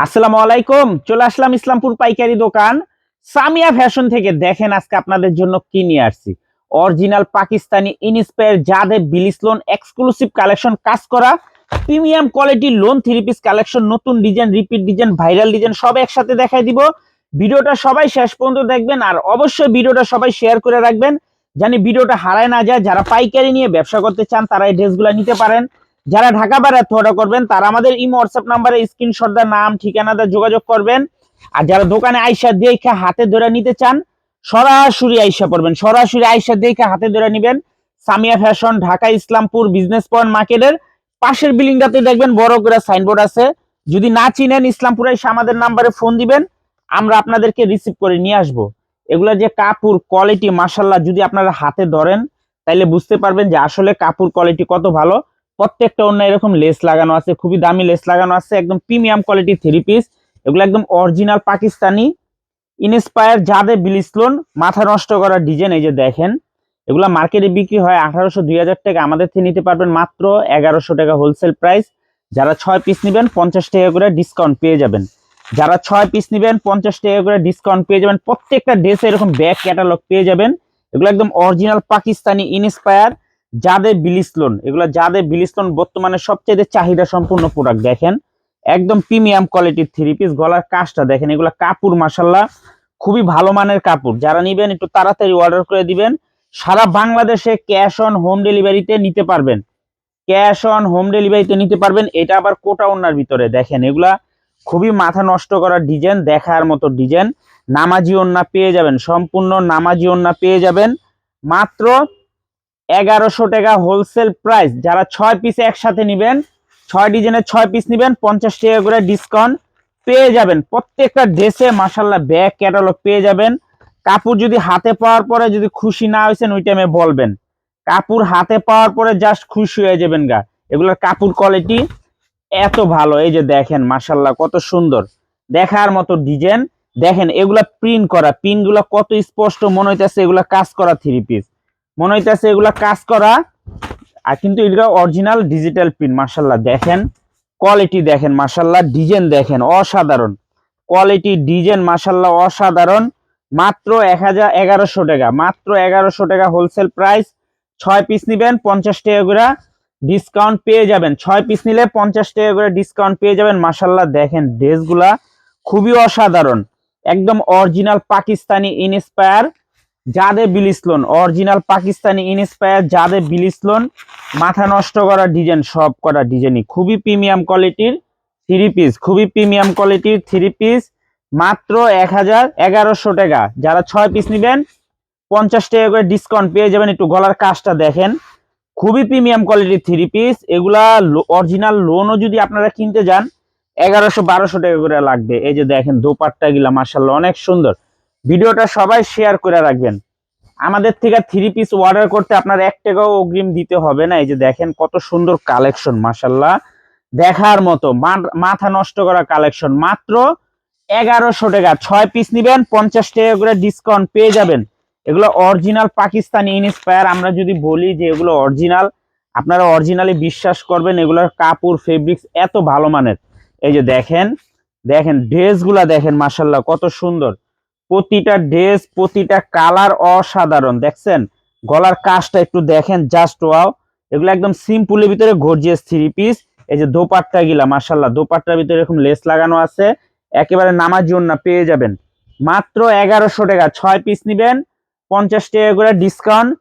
আসসালামু আলাইকুম। চলে আসলাম ইসলামপুর পাইকারি দোকান সামিয়া ফ্যাশন থেকে। দেখেন আজকে আপনাদের জন্য কি নিয়ে আসছি। অরিজিনাল পাকিস্তানি ইনস্পায়ার জাদে বিলিসলোন এক্সক্লুসিভ কালেকশন, কাজ করা premium quality lawn three piece collection, নতুন design, repeat design, viral design সব একসাথে দেখাই দিব। ভিডিওটা সবাই শেষ পর্যন্ত দেখবেন, আর অবশ্যই ভিডিওটা সবাই শেয়ার করে রাখবেন জানি ভিডিওটা হারায় না যায়। যারা পাইকারি নিয়ে ব্যবসা করতে চান তারা এই ড্রেসগুলো নিতে পারেন। যারা ঢাকা বাইরে অর্ডার করবেন তারা আমাদের ইমো হোয়াটসঅ্যাপ নাম্বারে স্ক্রিনশট দেওয়া নাম ঠিকানা দিয়ে যোগাযোগ করবেন। আর যারা দোকানে আইসা দেখে হাতে ধরে নিতে চান সরাসরি আইসা পড়বেন, সরাসরি আইসা দেখে হাতে ধরে নেবেন। Samia fashion, Dhaka Islampur business point মার্কেটের পাশের বিল্ডিংটাতে দেখবেন বড় করে সাইনবোর্ড আছে। যদি না চিনেন ইসলামপুরে এসে আমাদের নাম্বারে ফোন দিবেন, আমরা আপনাদেরকে রিসিভ করে নিয়ে আসবো। এগুলা যে কাপড় কোয়ালিটি মাশাল্লাহ, যদি আপনারা হাতে ধরেন তাইলে বুঝতে পারবেন যে আসলে কাপড় কোয়ালিটি কত ভালো। প্রত্যেকটা অন্য এরকম লেস লাগানো আছে, খুবই দামি লেস লাগানো আছে, একদম প্রিমিয়াম কোয়ালিটি থ্রি পিস। এগুলো একদম অরিজিনাল পাকিস্তানি ইনস্পায়ার জাদে বিলিসলোন, মাথা নষ্ট করার ডিজাইন। এই যে দেখেন, এগুলা মার্কেটে বিক্রি হয় 1800-2000 টাকা, আমাদের থেকে নিতে পারবেন মাত্র 1100 টাকা হোলসেল প্রাইস। যারা 6 পিস নেবেন 50 টাকা করে ডিসকাউন্ট পেয়ে যাবেন। যারা 6 পিস নেবেন 50 টাকা করে ডিসকাউন্ট পেয়ে যাবেন। প্রত্যেকটা ড্রেসে এরকম ব্যাক ক্যাটালগ পেয়ে যাবেন। এগুলো একদম অরিজিনাল পাকিস্তানি ইনস্পায়ার জাদে বিলিসলোন। এগুলো জাদে বিলিসলোন বর্তমানে সবচেয়ে চাহিদা সম্পূর্ণ প্রোডাক্ট। দেখেন একদম প্রিমিয়াম কোয়ালিটির থ্রি পিস। গলার কাজটা দেখেন, এগুলো কাপড় মাশাল্লাহ খুবই ভালো মানের কাপড়। যারা নিবেন একটু তাড়াতাড়ি অর্ডার করে দিবেন। সারা বাংলাদেশে ক্যাশ অন হোম ডেলিভারিতে নিতে পারবেন, ক্যাশ অন হোম ডেলিভারিতে নিতে পারবেন। এটা আবার কোটা ওন্নার ভিতরে। দেখেন এগুলা খুবই মাথা নষ্ট করার ডিজাইন, দেখার মতো ডিজাইন। নামাজি ওন্না পেয়ে যাবেন, সম্পূর্ণ নামাজি ওন্না পেয়ে যাবেন মাত্র 1100 টাকা হোলসেল প্রাইস। যারা 6 পিস একসাথে নিবেন, 6 ডিজাইনের 6 পিস নিবেন 50 টাকা করে ডিসকাউন্ট পেয়ে যাবেন। প্রত্যেকটা ড্রেসে মাশাল্লাহ ব্যাক ক্যাটালগ পেয়ে যাবেন। কাপড় যদি হাতে পাওয়ার পরে যদি খুশি না হয়েছেন ওই টাইমে বলবেন, কাপড় হাতে পাওয়ার পরে জাস্ট খুশি হয়ে যাবেন গা। এগুলোর কাপড় কোয়ালিটি এত ভালো। এই যে দেখেন মাশাল্লাহ কত সুন্দর, দেখার মতো ডিজাইন। দেখেন এগুলা প্রিন্ট করা, প্রিন্টগুলো কত স্পষ্ট, মনে হইতেছে এগুলা কাজ করা থ্রি পিস, মনে হইতেছে এগুলা কাজ করা। আর কিন্তু এগুলো অরিজিনাল ডিজিটাল প্রিন্ট। মাশাল্লাহ দেখেন কোয়ালিটি, দেখেন মাশাল্লাহ ডিজাইন দেখেন অসাধারণ কোয়ালিটি, ডিজাইন মাশাল্লাহ অসাধারণ। মাত্র 1100 টাকা, মাত্র 1100 টাকা হোলসেল প্রাইস। 6 পিস নিবেন 50 টাকা করে ডিসকাউন্ট পেয়ে যাবেন। 6 পিস নিলে 50 টাকা করে ডিসকাউন্ট পেয়ে যাবেন। মাশাল্লাহ দেখেন ড্রেসগুলা খুবই অসাধারণ, একদম অরিজিনাল পাকিস্তানি ইনস্পায়ার জাদে বিলিসলোন, অরিজিনাল পাকিস্তানি ইনস্পায়ার জাদে বিলিসলোন। মাথা নষ্ট করা ডিজাইন, সব করা ডিজাইনই খুবই প্রিমিয়াম কোয়ালিটির থ্রি পিস, খুবই প্রিমিয়াম কোয়ালিটির থ্রি পিস। মাত্র 1100 টাকা। যারা 6 পিস নেবেন 50 টাকা করে ডিসকাউন্ট পেয়ে যাবেন। একটু গলার কাজটা দেখেন, খুবই প্রিমিয়াম কোয়ালিটির থ্রি পিস। এগুলা অরিজিনাল লোনও যদি আপনারা কিনতে যান 1100-1200 টাকা করে লাগবে। এই যে দেখেন দোপাট্টা গুলা মাশাল্লাহ অনেক সুন্দর। ভিডিওটা সবাই শেয়ার করে রাখবেন। আমাদের থেকে থ্রি পিস অর্ডার করতে আপনার 1 টাকাও অগ্রিম দিতে হবে না। এই যে দেখেন কত সুন্দর কালেকশন মাশাল্লাহ, দেখার মতো মাথা নষ্ট করা কালেকশন। মাত্র 1100 টাকা। 6 পিস নিবেন 50 টাকা করে ডিসকাউন্ট পেয়ে যাবেন। এগুলো অরিজিনাল পাকিস্তানি ইনস্পায়ার। আমরা যদি বলি যে এগুলো অরিজিনাল, আপনারা অরিজিনালি বিশ্বাস করবেন। এগুলোর কাপড় ফেব্রিক্স এত ভালো মানের। এই যে দেখেন, দেখেন ড্রেসগুলা দেখেন মাশাল্লাহ কত সুন্দর। প্রতিটা ড্রেস, প্রতিটা কালার অসাধারণ। দেখছেন গলার কাজটা একটু দেখেন, জাস্ট ওয়াও। এগুলো একদম সিম্পলের ভিতরে গর্জিয়াস থ্রি পিস। এই যে দোপাট্টা গিলা মাশাল্লাহ, দোপাট্টার ভিতরে এরকম লেস লাগানো আছে, একেবারে নামাজি ওন্না পেয়ে যাবেন। মাত্র 1100 টাকা। 6 পিস নিবেন 50 টাকা করে ডিসকাউন্ট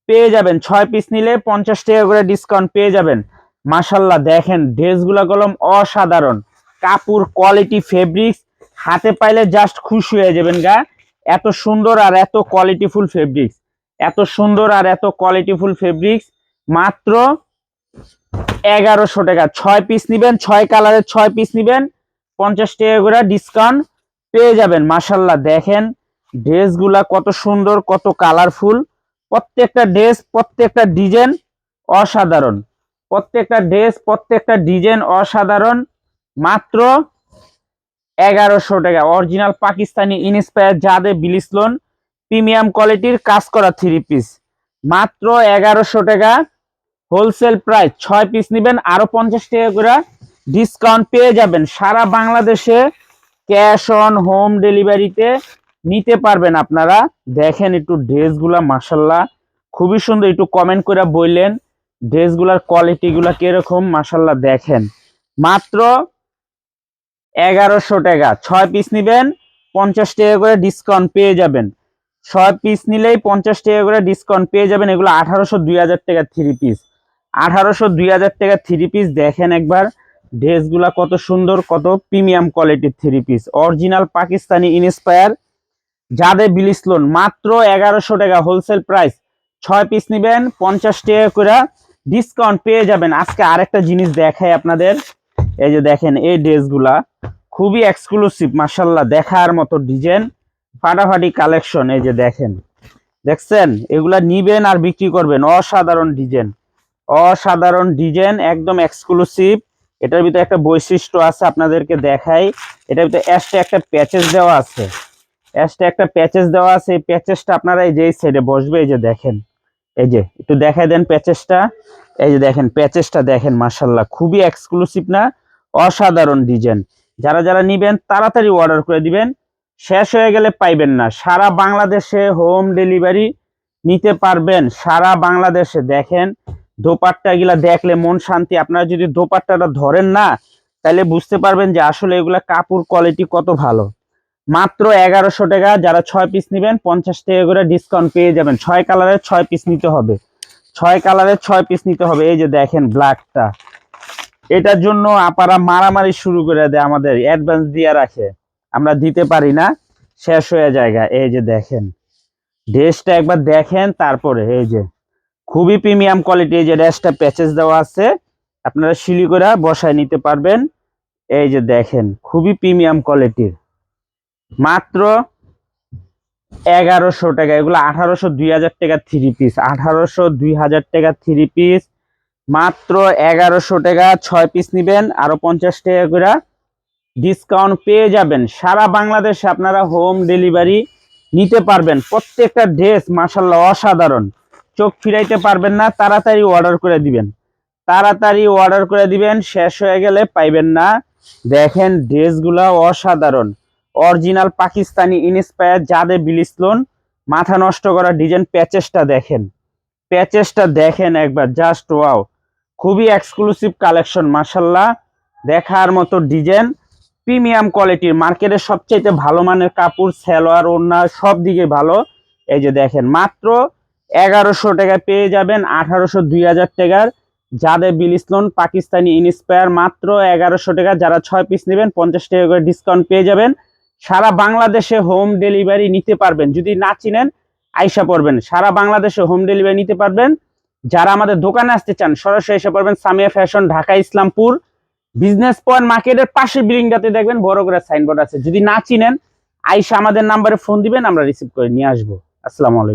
পেয়ে যাবেন। 6 পিস নিলে 50 টাকা করে ডিসকাউন্ট পেয়ে যাবেন। মাশাল্লাহ দেখেন ড্রেসগুলা কলম অসাধারণ, কাপড় কোয়ালিটি ফেব্রিক্স হাতে পাইলে জাস্ট খুশি হয়ে যাবেন গা। এত সুন্দর আর এত কোয়ালিটিফুল ফেব্রিক্স, এত সুন্দর আর এত কোয়ালিটিফুল ফেব্রিক্স। মাত্র 1100 টাকা। 6 পিস নিবেন, 6 কালারের 6 পিস নিবেন 50 টাকা করে ডিসকাউন্ট পেয়ে যাবেন। মাশাল্লাহ দেখেন ড্রেসগুলা কত সুন্দর, কত কালারফুল। প্রত্যেকটা ড্রেস, প্রত্যেকটা ডিজাইন অসাধারণ, প্রত্যেকটা ড্রেস, প্রত্যেকটা ডিজাইন অসাধারণ। মাত্র 1100 টাকা। অরিজিনাল পাকিস্তানি ইনস্পায়ার জাদে বিলিসলোন প্রিমিয়াম কোয়ালিটির কাজ করা থ্রি পিস। মাত্র 1100 টাকা হোলসেল প্রাইস। 6 পিস নেবেন আরো 50 টাকা করে ডিসকাউন্ট পেয়ে যাবেন। সারা বাংলাদেশে ক্যাশ অন হোম ডেলিভারিতে নিতে পারবেন আপনারা। দেখেন একটু ড্রেসগুলা মাশাল্লাহ খুবই সুন্দর, একটু কমেন্ট করে বললেন ড্রেসগুলার কোয়ালিটিগুলা কিরকম। মাশাল্লাহ দেখেন মাত্র 1100 টাকা, 6 পিস নিবেন 50 টাকা করে ডিসকাউন্ট পেয়ে যাবেন। 6 পিস নিলেই 50 টাকা করে ডিসকাউন্ট পেয়ে যাবেন। এগুলো 1800 2000 টাকা থ্রি পিস, 1800 2000 টাকা থ্রি পিস। দেখেন একবার ড্রেসগুলা কত সুন্দর, কত প্রিমিয়াম কোয়ালিটির three piece, original Pakistani inspire যাদের বিলিস লোন, মাত্র 1100 টাকা হোলসেল প্রাইস। 6 পিস নিবেন 50 টাকা করে ডিসকাউন্ট পেয়ে যাবেন। আজকে আরেকটা জিনিস দেখাই আপনাদের, এই যে দেখেন এই ড্রেসগুলা খুবই এক্সক্লুসিভ মাশাল্লাহ, দেখার মতো ডিজাইন, ফাটাফাটি কালেকশন। এই যে দেখেন, দেখছেন এগুলা নিবেন আর বিক্রি করবেন। অসাধারণ ডিজাইন, অসাধারণ ডিজাইন, একদম এক্সক্লুসিভ। এটার ভিতরে একটা বৈশিষ্ট্য আছে আপনাদেরকে দেখাই। এটার ভিতরে একটা প্যাচেস দেওয়া আছে, একটা প্যাচেস দেওয়া আছে। এই প্যাচেসটা আপনারা এই যে এই সাইডে বসবে, এই যে দেখেন, এই যে একটু দেখাই দেন প্যাচেসটা। এই যে দেখেন প্যাচেসটা দেখেন মাশাল্লাহ খুবই এক্সক্লুসিভ না, অসাধারণ ডিজাইন। যারা যারা নিবেন তাড়াতাড়ি অর্ডার করে দিবেন, শেষ হয়ে গেলে পাইবেন না। সারা বাংলাদেশে হোম ডেলিভারি নিতে পারবেন, সারা বাংলাদেশে। দেখেন দোপাট্টা গুলা দেখলে মন শান্তি। আপনারা যদি দোপাট্টাটা ধরেন না তাহলে বুঝতে পারবেন যে আসলে এগুলা কাপড় কোয়ালিটি কত ভালো। মাত্র 1100 টাকা, যারা 6 পিস নেবেন 50 টাকা করে ডিসকাউন্ট পেয়ে যাবেন। 6 কালারের 6 পিস নিতে হবে, 6 কালারের 6 পিস নিতে হবে। এই যে দেখেন ব্ল্যাকটা, এটার জন্য আপারা মারামারি শুরু করে দেয়, আমাদের অ্যাডভান্স দিয়ে রাখে, আমরা দিতে পারি না, শেষ হয়ে যায়। এই যে দেখেন ড্রেসটা একবার দেখেন, তারপরে এই যে খুবই প্রিমিয়াম কোয়ালিটি। এই যে ড্রেসটা প্যাচেস দেওয়া আছে, আপনারা শিলি করে বসায় নিতে পারবেন। এই যে দেখেন খুবই প্রিমিয়াম কোয়ালিটির, মাত্র 1100 টাকা। এগুলো 1800 2000 টাকা থ্রি পিস, 1800 2000 টাকা থ্রি পিস, মাত্র 1100 টাকা। 6 পিস নিবেন আরো 50 টাকা করে ডিসকাউন্ট পেয়ে যাবেন। সারা বাংলাদেশে আপনারা হোম ডেলিভারি নিতে পারবেন। প্রত্যেকটা ড্রেস মাশাল্লাহ অসাধারণ, চোখ ফিরাইতে পারবেন না। তাড়াতাড়ি অর্ডার করে দিবেন, তাড়াতাড়ি অর্ডার করে দিবেন, শেষ হয়ে গেলে পাইবেন না। দেখেন ড্রেসগুলা অসাধারণ, অরিজিনাল পাকিস্তানি ইন্সপায়ার যাদের বিলিস লোন, মাথা নষ্ট করা ডিজাইন। প্যাচেসটা দেখেন, প্যাচেসটা দেখেন একবার, জাস্ট ওয়াও, খুবই এক্সক্লুসিভ কালেকশন মাশাল্লাহ, দেখার মতো ডিজাইন, প্রিমিয়াম কোয়ালিটির, মার্কেটের সবচেয়ে ভালো মানের কাপড়, সালোয়ার ওড়না সব দিকে ভালো। এই যে দেখেন মাত্র 1100 টাকায় পেয়ে যাবেন। 1800 2000 টাকার যাদের বিলিস লোন পাকিস্তানি ইন্সপায়ার, মাত্র 1100 টাকা। যারা 6 পিস নেবেন 50 টাকা করে ডিসকাউন্ট পেয়ে যাবেন। সারা বাংলাদেশে হোম ডেলিভারি নিতে পারবেন, যদি না চিনেন আইসা পড়বেন, সারা বাংলাদেশে হোম ডেলিভারি নিতে পারবেন। যারা আমাদের দোকানে আসতে চান সরাসরি এসে পড়বেন, Samia fashion, Dhaka Islampur business point মার্কেটের পাশে বিল্ডিংটাতে দেখবেন বড় করে সাইনবোর্ড আছে। যদি না চিনেন আইসা আমাদের নাম্বারে ফোন দিবেন, আমরা রিসিভ করে নিয়ে আসবো। আসসালামু আলাইকুম।